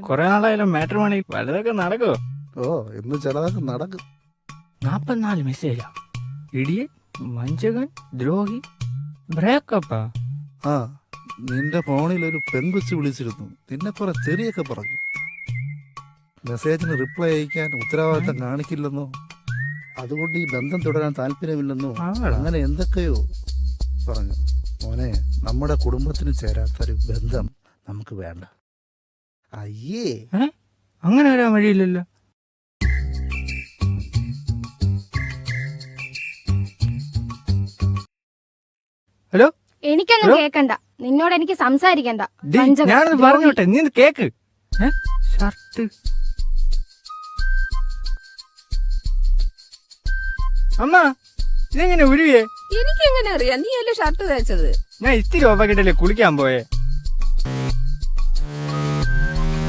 കൊറേ നാളായാലും മാട്രിമോണി വലുതൊക്കെ നടക്കോ? ഓ ഇന്ന് ചിലതൊക്കെ നടക്കും. 44 മെസ്സേജാ. ഇടിയൻ, വഞ്ചകൻ, ദ്രോഹി, ബ്രേക്കപ്പാ. ആ നിന്റെ ഫോണിൽ ഒരു പെൺകൊച്ച് വിളിച്ചിരുന്നു, നിന്നെ കുറെ തെറിയൊക്കെ പറഞ്ഞു. മെസ്സേജിന് റിപ്ലൈ അയക്കാൻ ഉത്തരവാദിത്തം കാണിക്കില്ലെന്നോ, അതുകൊണ്ട് ഈ ബന്ധം തുടരാൻ താല്പര്യമില്ലെന്നോ, അങ്ങനെ എന്തൊക്കെയോ പറഞ്ഞു. മോനെ, നമ്മുടെ കുടുംബത്തിന് ചേരാത്തൊരു ബന്ധം നമുക്ക് വേണ്ട. അയ്യേ, അങ്ങനെ വരാൻ വഴിയില്ലല്ലോ. ഹലോ, എനിക്കൊന്നും കേക്കണ്ട, നിന്നോട് എനിക്ക് സംസാരിക്കണ്ട. ഞാനത് പറഞ്ഞോട്ടെ, നീ കേക്ക്. ഷർട്ട് അമ്മ, ഇതെങ്ങനെ ഉരുവിയേ? എനിക്കെങ്ങനെ അറിയാം? നീ അല്ലേ ഷർട്ട് തയ്ച്ചത്? ഞാൻ ഇത്തിരി ഓപ്പാക്കിട്ടല്ലേ കുളിക്കാൻ പോയേ.